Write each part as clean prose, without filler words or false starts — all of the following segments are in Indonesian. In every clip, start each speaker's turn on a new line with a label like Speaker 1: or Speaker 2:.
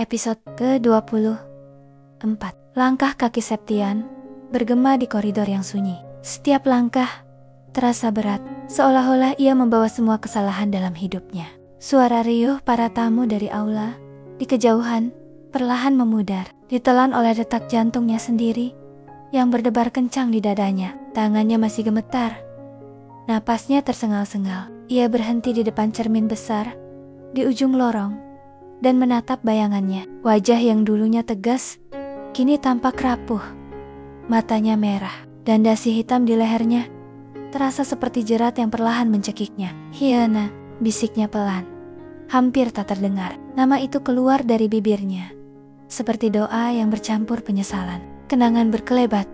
Speaker 1: Episode ke-24. Langkah kaki Septian bergema di koridor yang sunyi. Setiap langkah terasa berat, seolah-olah ia membawa semua kesalahan dalam hidupnya. Suara riuh para tamu dari aula di kejauhan perlahan memudar, ditelan oleh detak jantungnya sendiri yang berdebar kencang di dadanya. Tangannya masih gemetar, napasnya tersengal-sengal. Ia berhenti di depan cermin besar di ujung lorong dan menatap bayangannya. Wajah yang dulunya tegas kini tampak rapuh, matanya merah, dan dasi hitam di lehernya terasa seperti jerat yang perlahan mencekiknya. "Hyena," bisiknya pelan, hampir tak terdengar. Nama itu keluar dari bibirnya seperti doa yang bercampur penyesalan. Kenangan berkelebat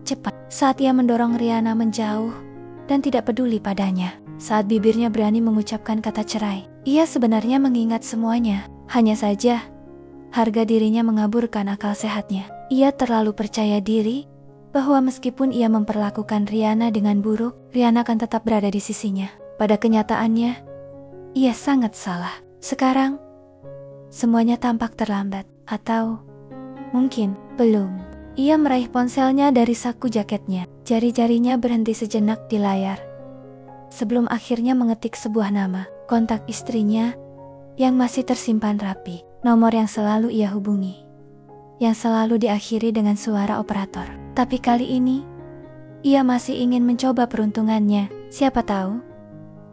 Speaker 1: cepat saat ia mendorong Riana menjauh dan tidak peduli padanya. Saat bibirnya berani mengucapkan kata cerai, ia sebenarnya mengingat semuanya. Hanya saja, harga dirinya mengaburkan akal sehatnya. Ia terlalu percaya diri bahwa meskipun ia memperlakukan Riana dengan buruk, Riana akan tetap berada di sisinya. Pada kenyataannya, ia sangat salah. Sekarang, semuanya tampak terlambat. Atau mungkin belum. Ia meraih ponselnya dari saku jaketnya. Jari-jarinya berhenti sejenak di layar sebelum akhirnya mengetik sebuah nama, kontak istrinya yang masih tersimpan rapi, nomor yang selalu ia hubungi, yang selalu diakhiri dengan suara operator. Tapi kali ini, ia masih ingin mencoba peruntungannya. Siapa tahu,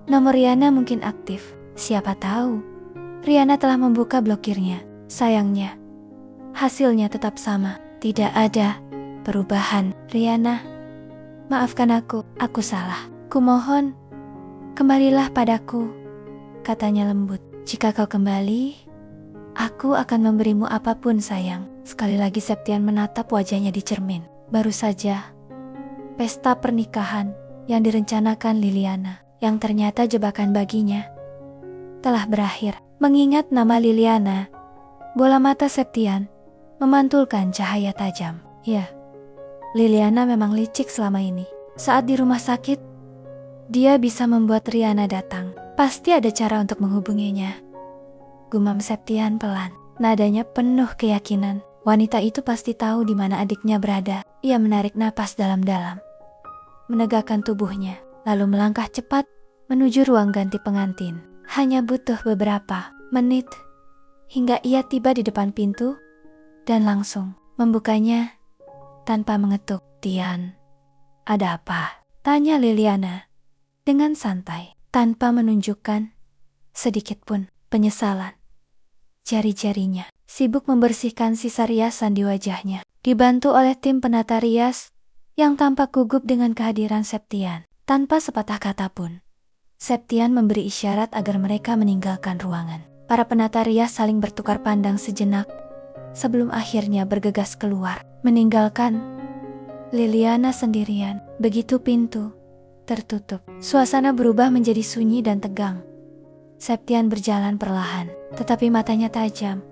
Speaker 1: nomor Riana mungkin aktif. Siapa tahu, Riana telah membuka blokirnya. Sayangnya, hasilnya tetap sama. Tidak ada perubahan. "Riana, maafkan aku salah. Kumohon, kembalilah padaku," katanya lembut. "Jika kau kembali, aku akan memberimu apapun, sayang." Sekali lagi Septian menatap wajahnya di cermin. Baru saja, pesta pernikahan yang direncanakan Liliana, yang ternyata jebakan baginya, telah berakhir. Mengingat nama Liliana, bola mata Septian memantulkan cahaya tajam. Ya, Liliana memang licik selama ini. Saat di rumah sakit, dia bisa membuat Riana datang. Pasti ada cara untuk menghubunginya, gumam Septian pelan. Nadanya penuh keyakinan. Wanita itu pasti tahu di mana adiknya berada. Ia menarik napas dalam-dalam, menegakkan tubuhnya, lalu melangkah cepat menuju ruang ganti pengantin. Hanya butuh beberapa menit hingga ia tiba di depan pintu dan langsung membukanya tanpa mengetuk. "Tian, ada apa?" tanya Liliana dengan santai, tanpa menunjukkan sedikit pun penyesalan. Jari-jarinya sibuk membersihkan sisa riasan di wajahnya, dibantu oleh tim penata rias yang tampak gugup dengan kehadiran Septian. Tanpa sepatah kata pun, Septian memberi isyarat agar mereka meninggalkan ruangan. Para penata rias saling bertukar pandang sejenak sebelum akhirnya bergegas keluar, meninggalkan Liliana sendirian. Begitu pintu tertutup, suasana berubah menjadi sunyi dan tegang. Septian berjalan perlahan, tetapi matanya tajam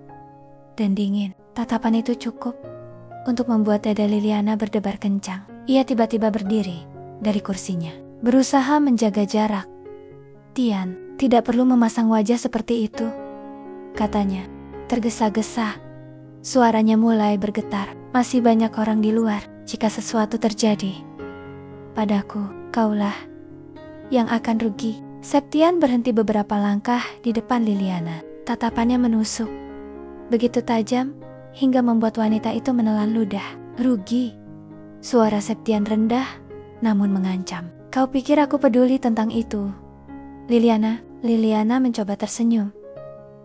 Speaker 1: dan dingin. Tatapan itu cukup untuk membuat dada Liliana berdebar kencang. Ia tiba-tiba berdiri dari kursinya, berusaha menjaga jarak. "Tian, tidak perlu memasang wajah seperti itu," katanya, tergesa-gesa. Suaranya mulai bergetar. "Masih banyak orang di luar. Jika sesuatu terjadi padaku, kaulah yang akan rugi." Septian berhenti beberapa langkah di depan Liliana. Tatapannya menusuk, begitu tajam hingga membuat wanita itu menelan ludah. "Rugi?" Suara Septian rendah namun mengancam. "Kau pikir aku peduli tentang itu, Liliana?" Liliana mencoba tersenyum,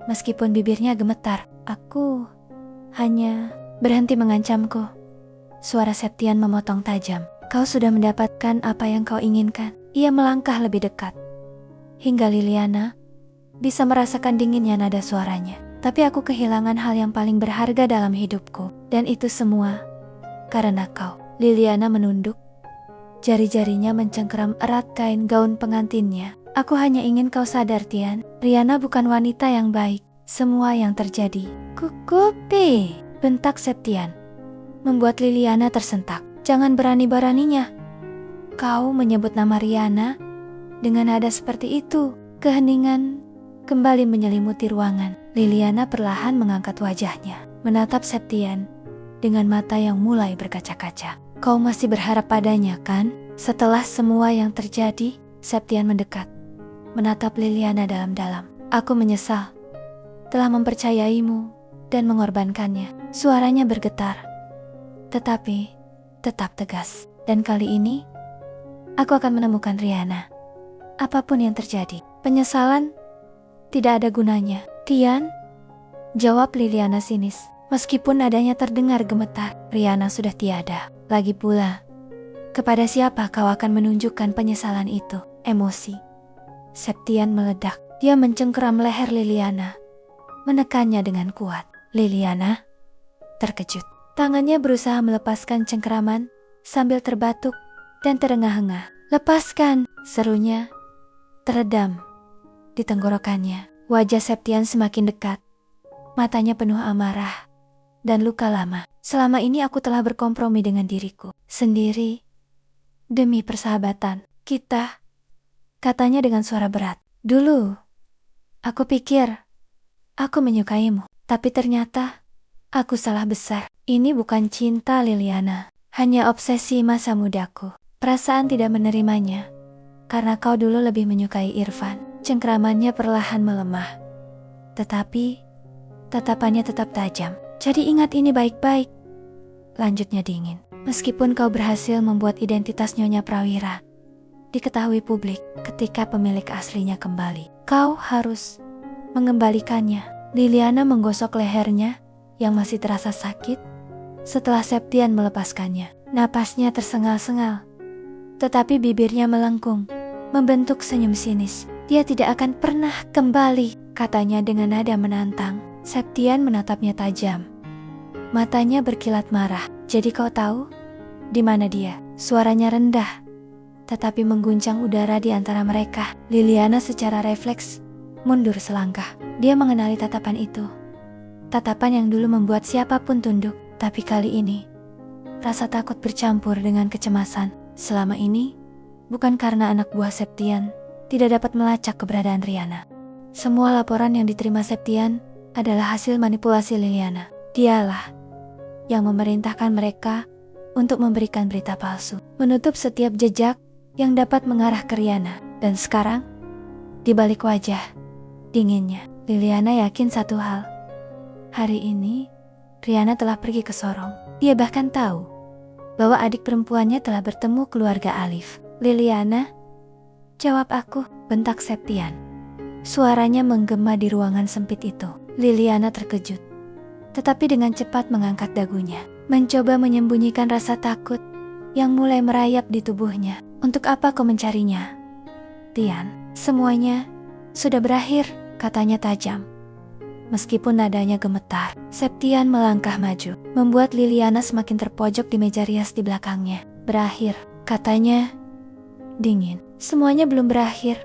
Speaker 1: meskipun bibirnya gemetar. "Aku hanya..." "Berhenti mengancamku," suara Septian memotong tajam. "Kau sudah mendapatkan apa yang kau inginkan." Ia melangkah lebih dekat, hingga Liliana bisa merasakan dinginnya nada suaranya. "Tapi aku kehilangan hal yang paling berharga dalam hidupku, dan itu semua karena kau." Liliana menunduk, jari-jarinya mencengkeram erat kain gaun pengantinnya. "Aku hanya ingin kau sadar, Tian, Riana bukan wanita yang baik. Semua yang terjadi..." "Kukupi," bentak Septian, membuat Liliana tersentak. "Jangan berani-beraninya kau menyebut nama Riana dengan nada seperti itu." Keheningan kembali menyelimuti ruangan. Liliana perlahan mengangkat wajahnya, menatap Septian dengan mata yang mulai berkaca-kaca. Kau masih berharap padanya, kan? Setelah semua yang terjadi, Septian mendekat, menatap Liliana dalam-dalam. Aku menyesal telah mempercayaimu dan mengorbankannya. Suaranya bergetar, tetapi tetap tegas. Dan kali ini, aku akan menemukan Riana. Apapun yang terjadi, penyesalan tidak ada gunanya. Tian, jawab Liliana sinis. Meskipun nadanya terdengar gemetar, Riana sudah tiada. Lagi pula, kepada siapa kau akan menunjukkan penyesalan itu? Emosi Septian meledak. Dia mencengkeram leher Liliana, menekannya dengan kuat. Liliana terkejut. Tangannya berusaha melepaskan cengkeraman sambil terbatuk dan terengah-engah. Lepaskan, serunya teredam di tenggorokannya. Wajah Septian semakin dekat, matanya penuh amarah dan luka lama. Selama ini aku telah berkompromi dengan diriku sendiri demi persahabatan kita, katanya dengan suara berat. Dulu, aku pikir aku menyukaimu, tapi ternyata aku salah besar. Ini bukan cinta, Liliana, hanya obsesi masa mudaku. Perasaan tidak menerimanya, karena kau dulu lebih menyukai Irfan. Cengkeramannya perlahan melemah, tetapi tatapannya tetap tajam. Jadi ingat ini baik-baik, lanjutnya dingin. Meskipun kau berhasil membuat identitas Nyonya Prawira diketahui publik, ketika pemilik aslinya kembali, kau harus mengembalikannya. Liliana menggosok lehernya yang masih terasa sakit setelah Septian melepaskannya. Napasnya tersengal-sengal, tetapi bibirnya melengkung, membentuk senyum sinis. Dia tidak akan pernah kembali, katanya dengan nada menantang. Septian menatapnya tajam, matanya berkilat marah. Jadi kau tahu di mana dia? Suaranya rendah, tetapi mengguncang udara di antara mereka. Liliana secara refleks mundur selangkah. Dia mengenali tatapan itu, tatapan yang dulu membuat siapapun tunduk. Tapi kali ini, rasa takut bercampur dengan kecemasan. Selama ini, bukan karena anak buah Septian tidak dapat melacak keberadaan Riana. Semua laporan yang diterima Septian adalah hasil manipulasi Liliana. Dialah yang memerintahkan mereka untuk memberikan berita palsu, menutup setiap jejak yang dapat mengarah ke Riana. Dan sekarang, di balik wajah dinginnya, Liliana yakin satu hal. Hari ini, Riana telah pergi ke Sorong. Dia bahkan tahu bahwa adik perempuannya telah bertemu keluarga Alif. Liliana, jawab aku, bentak Septian. Suaranya menggema di ruangan sempit itu. Liliana terkejut, tetapi dengan cepat mengangkat dagunya, mencoba menyembunyikan rasa takut yang mulai merayap di tubuhnya. Untuk apa kau mencarinya? Tian, semuanya sudah berakhir, katanya tajam. Meskipun nadanya gemetar, Septian melangkah maju, membuat Liliana semakin terpojok di meja rias di belakangnya. Berakhir, katanya dingin. Semuanya belum berakhir.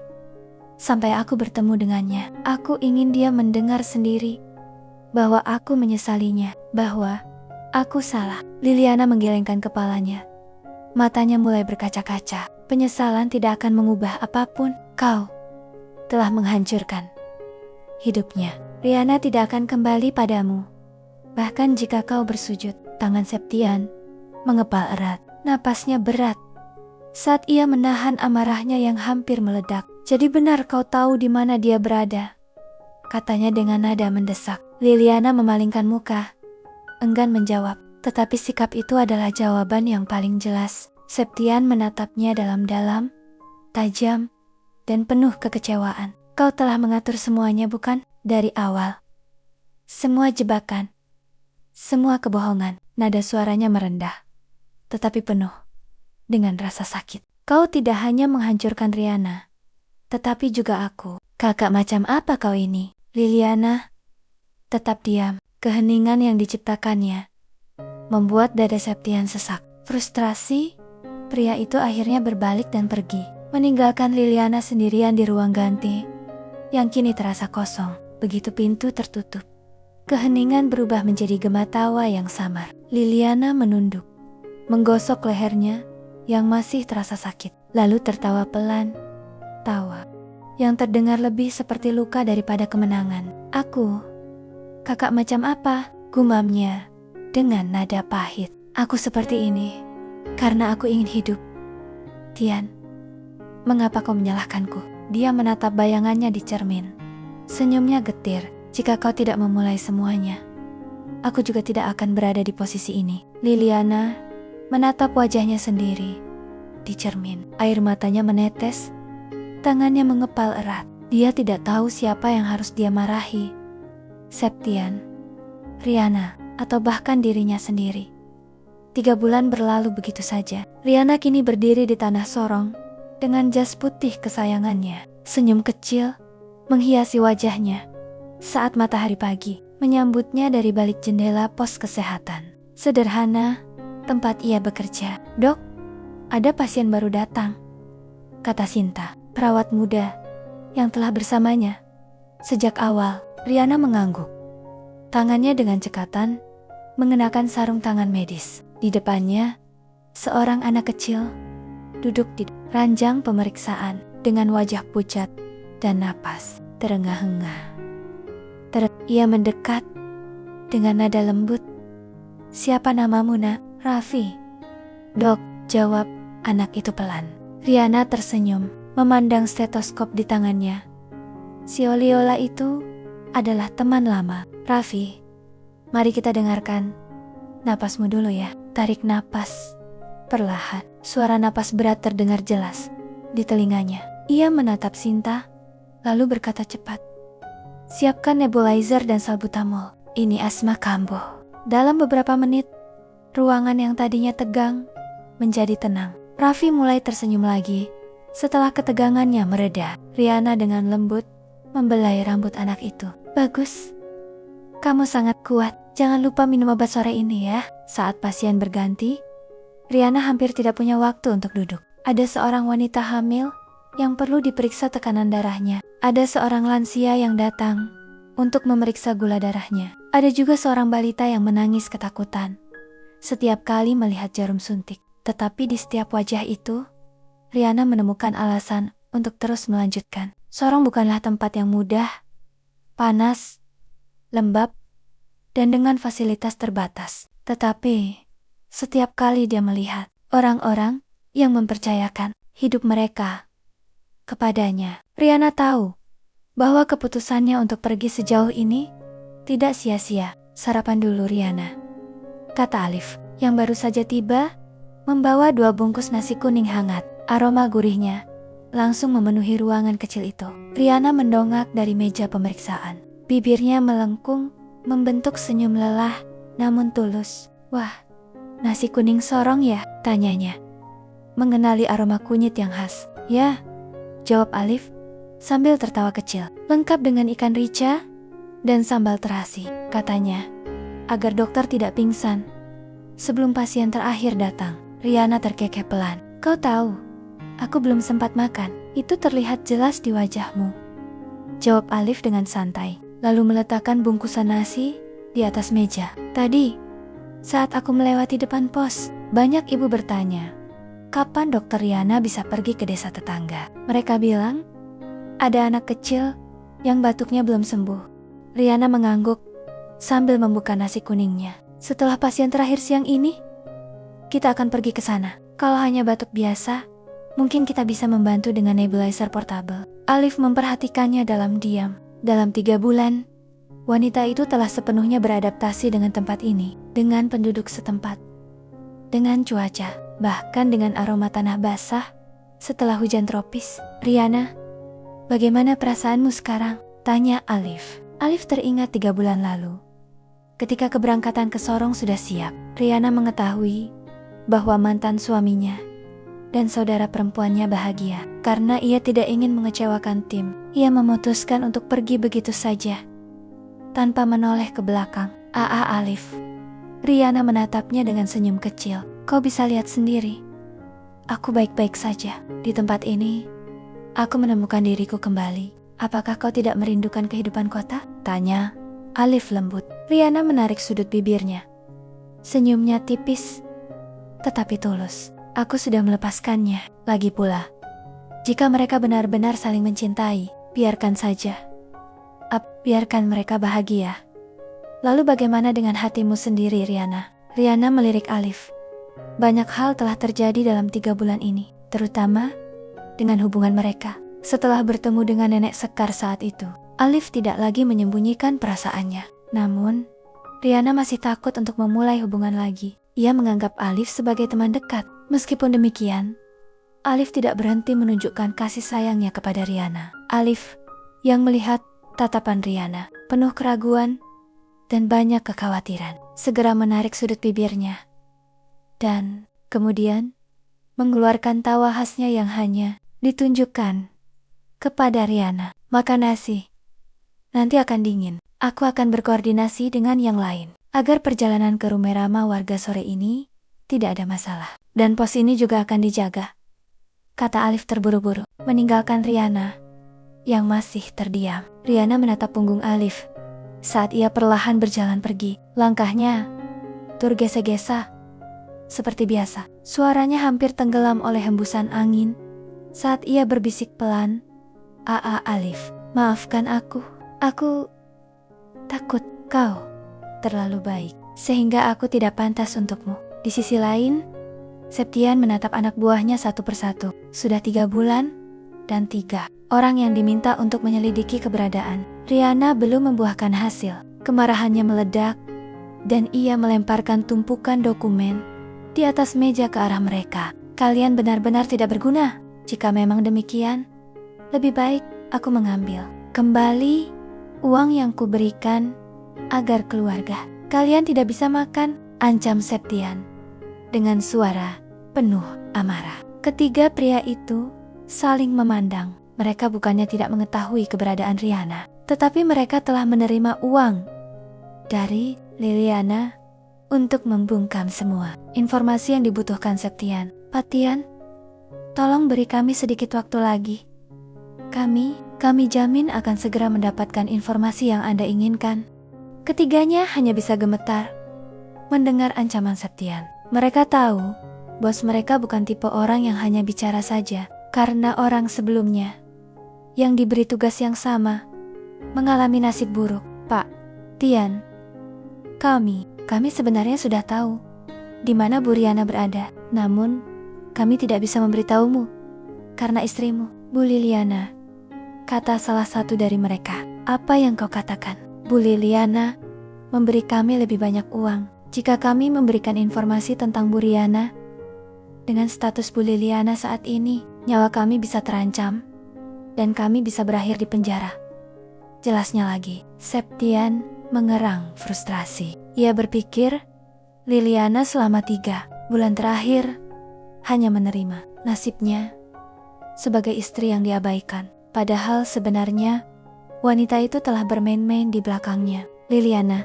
Speaker 1: Sampai aku bertemu dengannya, aku ingin dia mendengar sendiri bahwa aku menyesalinya, bahwa aku salah. Liliana menggelengkan kepalanya. Matanya mulai berkaca-kaca. Penyesalan tidak akan mengubah apapun. Kau telah menghancurkan hidupnya. Riana tidak akan kembali padamu. Bahkan jika kau bersujud. Tangan Septian mengepal erat, napasnya berat saat ia menahan amarahnya yang hampir meledak. Jadi benar kau tahu di mana dia berada, katanya dengan nada mendesak. Liliana memalingkan muka, enggan menjawab, tetapi sikap itu adalah jawaban yang paling jelas. Septian menatapnya dalam-dalam, tajam, dan penuh kekecewaan. Kau telah mengatur semuanya, bukan? Dari awal. Semua jebakan, semua kebohongan. Nada suaranya merendah, tetapi penuh dengan rasa sakit. Kau tidak hanya menghancurkan Riana, tetapi juga aku. Kakak macam apa kau ini? Liliana tetap diam. Keheningan yang diciptakannya membuat dada Septian sesak. Frustrasi, pria itu akhirnya berbalik dan pergi, meninggalkan Liliana sendirian di ruang ganti yang kini terasa kosong. Begitu pintu tertutup, keheningan berubah menjadi gema tawa yang samar. Liliana menunduk, menggosok lehernya yang masih terasa sakit, lalu tertawa pelan. Tawa yang terdengar lebih seperti luka daripada kemenangan. Aku, kakak macam apa? Gumamnya dengan nada pahit. Aku seperti ini karena aku ingin hidup. Tian, mengapa kau menyalahkanku? Dia menatap bayangannya di cermin. Senyumnya getir. Jika kau tidak memulai semuanya, aku juga tidak akan berada di posisi ini. Liliana menatap wajahnya sendiri di cermin. Air matanya menetes. Tangannya mengepal erat. Dia tidak tahu siapa yang harus dia marahi. Septian, Riana, atau bahkan dirinya sendiri. 3 bulan berlalu begitu saja. Riana kini berdiri di tanah sorong dengan jas putih kesayangannya. Senyum kecil menghiasi wajahnya saat matahari pagi menyambutnya dari balik jendela pos kesehatan. Sederhana, tempat ia bekerja. Dok, ada pasien baru datang, kata Sinta, perawat muda yang telah bersamanya sejak awal. Riana mengangguk. Tangannya dengan cekatan mengenakan sarung tangan medis. Di depannya, seorang anak kecil duduk di ranjang pemeriksaan dengan wajah pucat dan napas terengah-engah. Ia mendekat dengan nada lembut. Siapa namamu, nak? Raffi. Dok, jawab anak itu pelan. Riana tersenyum memandang stetoskop di tangannya. Si Oliola itu adalah teman lama. Raffi, mari kita dengarkan napasmu dulu ya. Tarik napas perlahan. Suara napas berat terdengar jelas di telinganya. Ia menatap Sinta, lalu berkata cepat, siapkan nebulizer dan salbutamol. Ini asma kambuh. Dalam beberapa menit, ruangan yang tadinya tegang menjadi tenang. Raffi mulai tersenyum lagi setelah ketegangannya mereda. Riana dengan lembut membelai rambut anak itu. Bagus, kamu sangat kuat. Jangan lupa minum obat sore ini ya. Saat pasien berganti, Riana hampir tidak punya waktu untuk duduk. Ada seorang wanita hamil yang perlu diperiksa tekanan darahnya. Ada seorang lansia yang datang untuk memeriksa gula darahnya. Ada juga seorang balita yang menangis ketakutan setiap kali melihat jarum suntik. Tetapi di setiap wajah itu, Riana menemukan alasan untuk terus melanjutkan. Sorong bukanlah tempat yang mudah, panas, lembab, dan dengan fasilitas terbatas. Tetapi, setiap kali dia melihat orang-orang yang mempercayakan hidup mereka kepadanya, Riana tahu bahwa keputusannya untuk pergi sejauh ini tidak sia-sia. Sarapan dulu, Riana, kata Alif, yang baru saja tiba, membawa 2 bungkus nasi kuning hangat. Aroma gurihnya langsung memenuhi ruangan kecil itu. Riana mendongak dari meja pemeriksaan. Bibirnya melengkung, membentuk senyum lelah, namun tulus. Wah, nasi kuning Sorong ya? Tanyanya, mengenali aroma kunyit yang khas. Ya, jawab Alif sambil tertawa kecil. Lengkap dengan ikan rica dan sambal terasi, katanya, agar dokter tidak pingsan sebelum pasien terakhir datang. Riana terkekeh pelan. Kau tahu, aku belum sempat makan. Itu terlihat jelas di wajahmu, jawab Alif dengan santai, lalu meletakkan bungkusan nasi di atas meja. Tadi, saat aku melewati depan pos, banyak ibu bertanya, kapan dokter Riana bisa pergi ke desa tetangga. Mereka bilang, ada anak kecil yang batuknya belum sembuh. Riana mengangguk sambil membuka nasi kuningnya. Setelah pasien terakhir siang ini, kita akan pergi ke sana. Kalau hanya batuk biasa, mungkin kita bisa membantu dengan nebulizer portable. Alif memperhatikannya dalam diam. Dalam 3 bulan, wanita itu telah sepenuhnya beradaptasi dengan tempat ini, dengan penduduk setempat, dengan cuaca, bahkan dengan aroma tanah basah setelah hujan tropis. Riana, bagaimana perasaanmu sekarang? Tanya Alif. Alif teringat 3 bulan lalu. Ketika keberangkatan ke Sorong sudah siap, Riana mengetahui bahwa mantan suaminya dan saudara perempuannya bahagia. Karena ia tidak ingin mengecewakan tim, ia memutuskan untuk pergi begitu saja, tanpa menoleh ke belakang. Alif. Riana menatapnya dengan senyum kecil. Kau bisa lihat sendiri, aku baik-baik saja. Di tempat ini, aku menemukan diriku kembali. Apakah kau tidak merindukan kehidupan kota? Tanya Alif lembut. Riana menarik sudut bibirnya. Senyumnya tipis, tetapi tulus. Aku sudah melepaskannya. Lagi pula, Jika mereka benar-benar saling mencintai, biarkan saja. Biarkan mereka bahagia. Lalu bagaimana dengan hatimu sendiri, Riana? Riana melirik Alif. Banyak hal telah terjadi dalam 3 bulan ini, terutama dengan hubungan mereka. Setelah bertemu dengan nenek Sekar saat itu, Alif tidak lagi menyembunyikan perasaannya. Namun, Riana masih takut untuk memulai hubungan lagi. Ia menganggap Alif sebagai teman dekat. Meskipun demikian, Alif tidak berhenti menunjukkan kasih sayangnya kepada Riana. Alif yang melihat tatapan Riana penuh keraguan dan banyak kekhawatiran, segera menarik sudut bibirnya dan kemudian mengeluarkan tawa khasnya yang hanya ditunjukkan kepada Riana. Makan nasi. Nanti akan dingin. Aku akan berkoordinasi dengan yang lain agar perjalanan ke Rumerama warga sore ini tidak ada masalah. Dan pos ini juga akan dijaga, kata Alif terburu-buru, meninggalkan Riana yang masih terdiam. Riana menatap punggung Alif saat ia perlahan berjalan pergi. Langkahnya tergesa-gesa seperti biasa. Suaranya hampir tenggelam oleh hembusan angin saat ia berbisik pelan, Alif, maafkan aku takut kau terlalu baik sehingga aku tidak pantas untukmu. Di sisi lain, Septian menatap anak buahnya satu persatu. Sudah 3 bulan dan 3 orang yang diminta untuk menyelidiki keberadaan Riana belum membuahkan hasil. Kemarahannya meledak dan ia melemparkan tumpukan dokumen di atas meja ke arah mereka. Kalian benar-benar tidak berguna. Jika memang demikian, lebih baik aku mengambil kembali uang yang kuberikan agar keluarga kalian tidak bisa makan, ancam Septian dengan suara penuh amarah. Ketiga pria itu saling memandang. Mereka bukannya tidak mengetahui keberadaan Riana, tetapi mereka telah menerima uang dari Liliana untuk membungkam semua informasi yang dibutuhkan Septian. Patian, tolong beri kami sedikit waktu lagi. Kami jamin akan segera mendapatkan informasi yang Anda inginkan. Ketiganya hanya bisa gemetar mendengar ancaman Septian. Mereka tahu bos mereka bukan tipe orang yang hanya bicara saja, karena orang sebelumnya yang diberi tugas yang sama mengalami nasib buruk. Pak Tian, kami sebenarnya sudah tahu di mana Bu Riana berada. Namun, kami tidak bisa memberitahumu karena istrimu, Bu Liliana, kata salah satu dari mereka. Apa yang kau katakan? Bu Liliana memberi kami lebih banyak uang jika kami memberikan informasi tentang Bu Riana. Dengan status Bu Liliana saat ini, nyawa kami bisa terancam dan kami bisa berakhir di penjara. Jelasnya lagi, Septian mengerang frustrasi. Ia berpikir Liliana selama 3 bulan terakhir hanya menerima nasibnya sebagai istri yang diabaikan. Padahal sebenarnya wanita itu telah bermain-main di belakangnya. Liliana,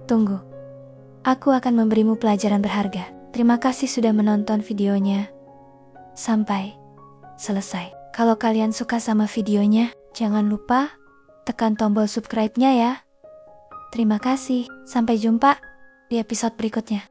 Speaker 1: tunggu. Aku akan memberimu pelajaran berharga. Terima kasih sudah menonton videonya sampai selesai. Kalau kalian suka sama videonya, jangan lupa tekan tombol subscribe-nya ya. Terima kasih, sampai jumpa di episode berikutnya.